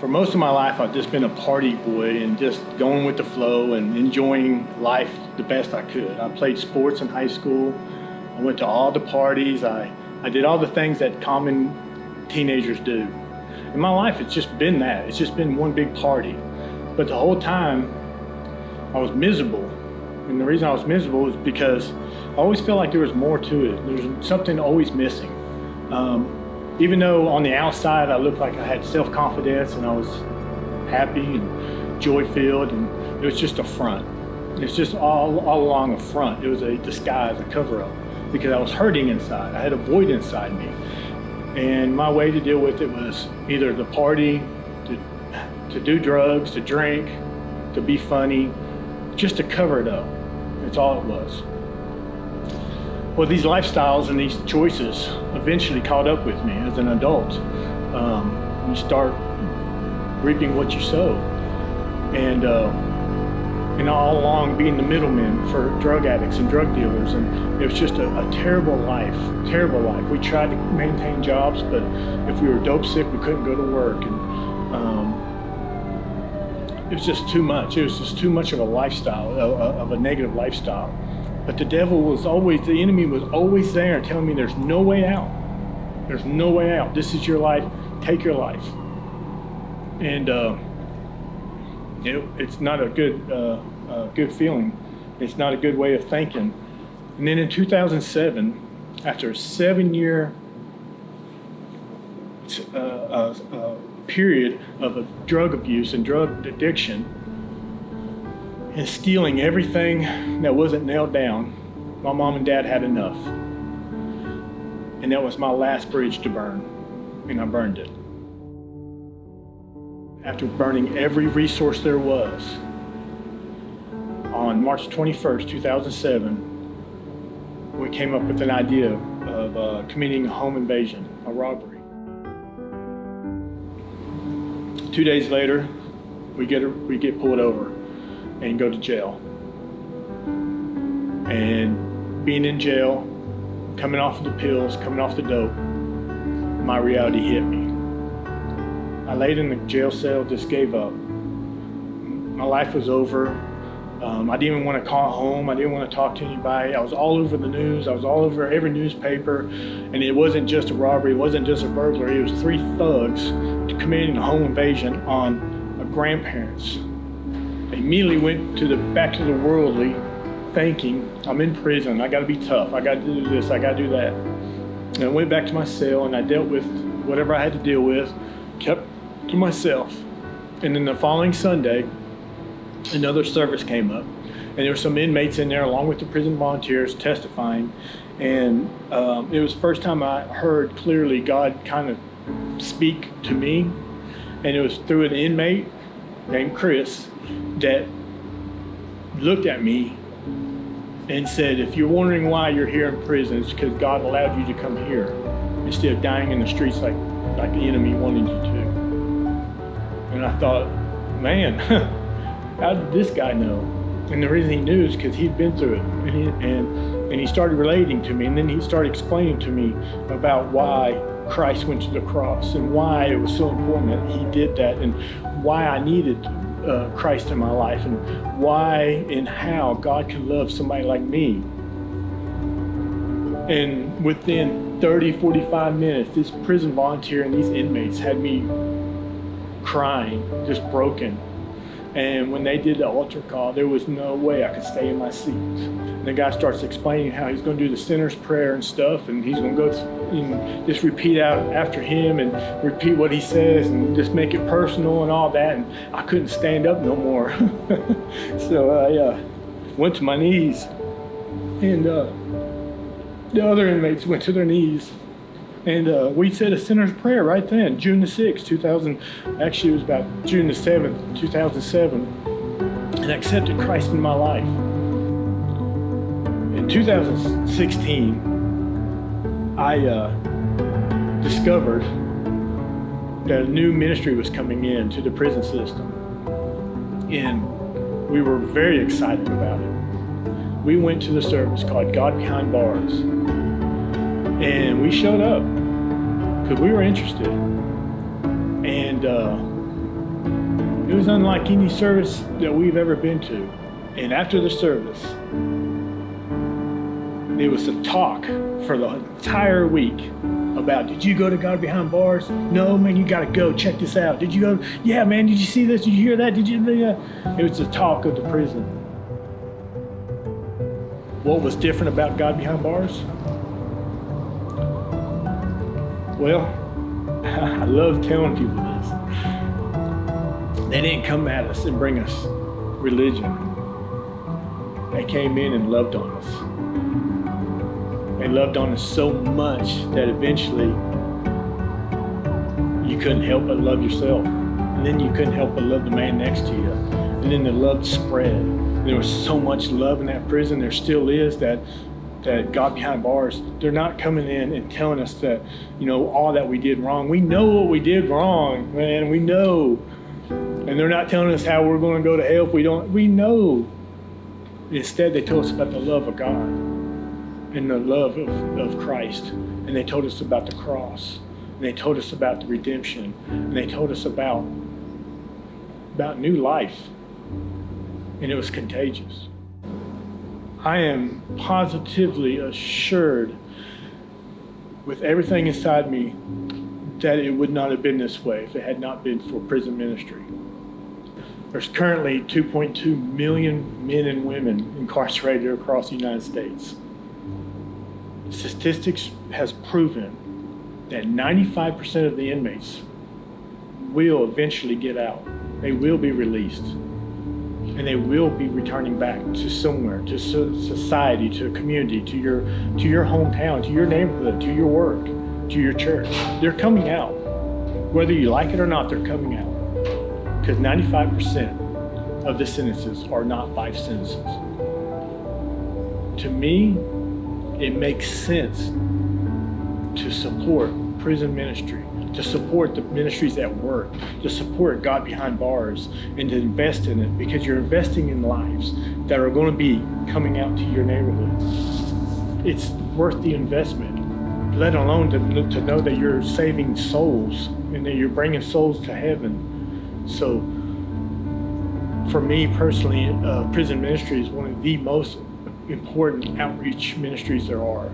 For most of my life, I've just been a party boy and just going with the flow and enjoying life the best I could. I played sports in high school. I went to all the parties. I did all the things that common teenagers do. In my life, it's just been that. It's just been one big party. But the whole time, I was miserable. And the reason I was miserable is because I always felt like there was more to it. There's something always missing. Even though on the outside I looked like I had self-confidence and I was happy and joy-filled, and it was just a front. It's just all along a front. It was a disguise, a cover-up, because I was hurting inside. I had a void inside me. And my way to deal with it was either to party, to do drugs, to drink, to be funny, just to cover it up. That's all it was. Well, these lifestyles and these choices eventually caught up with me as an adult. You start reaping what you sow. And all along being the middleman for drug addicts and drug dealers. And it was just a terrible life. We tried to maintain jobs, but if we were dope sick, we couldn't go to work. And it was just too much. It was just too much of a lifestyle, of a negative lifestyle. But the enemy was always there telling me there's no way out. There's no way out. This is your life. Take your life. And it's not a good feeling. It's not a good way of thinking. And then in 2007, after a 7-year period of drug abuse and drug addiction, and stealing everything that wasn't nailed down, my mom and dad had enough. And that was my last bridge to burn, and I burned it. After burning every resource there was, on March 21st, 2007, we came up with an idea of committing a home invasion, a robbery. 2 days later, we get pulled over and go to jail. And being in jail, coming off of the pills, coming off the dope, my reality hit me. I laid in the jail cell, just gave up. My life was over. I didn't even want to call home. I didn't want to talk to anybody. I was all over the news. I was all over every newspaper. And it wasn't just a robbery. It wasn't just a burglary. It was 3 thugs committing a home invasion on my grandparents. They immediately went back to the worldly, thinking, I'm in prison, I gotta be tough, I gotta do this, I gotta do that. And I went back to my cell and I dealt with whatever I had to deal with, kept to myself. And then the following Sunday, another service came up, and there were some inmates in there along with the prison volunteers testifying. And it was the first time I heard clearly God kind of speak to me. And it was through an inmate named Chris that looked at me and said, if you're wondering why you're here in prison, it's because God allowed you to come here instead of dying in the streets like the enemy wanted you to. And I thought, man, how did this guy know? And the reason he knew is because he'd been through it. And he started relating to me, and then he started explaining to me about why Christ went to the cross and why it was so important that he did that, and why I needed Christ in my life, and why and how God can love somebody like me. And within 30, 45 minutes, this prison volunteer and these inmates had me crying, just broken. And when they did the altar call, there was no way I could stay in my seat. And the guy starts explaining how he's going to do the sinner's prayer and stuff, and he's going to go and just repeat out after him and repeat what he says and just make it personal and all that. And I couldn't stand up no more. So I went to my knees, and the other inmates went to their knees. And we said a sinner's prayer right then, June the 6th, actually it was about June the 7th, 2007, and I accepted Christ in my life. In 2016, I discovered that a new ministry was coming in to the prison system, and we were very excited about it. We went to the service called God Behind Bars. And we showed up because we were interested. And It was unlike any service that we've ever been to. And after the service, there was a talk for the entire week about, did you go to God Behind Bars? No, man, you gotta go, check this out. Did you go? Yeah, man, did you see this? Did you hear that? Did you? It was the talk of the prison. What was different about God Behind Bars? Well, I love telling people this. They didn't come at us and bring us religion. They came in and loved on us. They loved on us so much that eventually you couldn't help but love yourself. And then you couldn't help but love the man next to you. And then the love spread. There was so much love in that prison, there still is, that God Behind Bars, they're not coming in and telling us that, all that we did wrong. We know what we did wrong, man, we know. And they're not telling us how we're going to go to hell if we don't. We know. Instead, they told us about the love of God and the love of Christ. And they told us about the cross. And they told us about the redemption. And they told us about new life. And it was contagious. I am positively assured with everything inside me that it would not have been this way if it had not been for prison ministry. There's currently 2.2 million men and women incarcerated across the United States. Statistics has proven that 95% of the inmates will eventually get out. They will be released. And they will be returning back to somewhere, to society, to a community, to your hometown, to your neighborhood, to your work, to your church. They're coming out. Whether you like it or not, they're coming out. Because 95% of the sentences are not life sentences. To me, it makes sense to support prison ministry, to support the ministries at work, to support God Behind Bars, and to invest in it, because you're investing in lives that are going to be coming out to your neighborhood. It's worth the investment, let alone to know that you're saving souls and that you're bringing souls to heaven. So for me personally, prison ministry is one of the most important outreach ministries there are.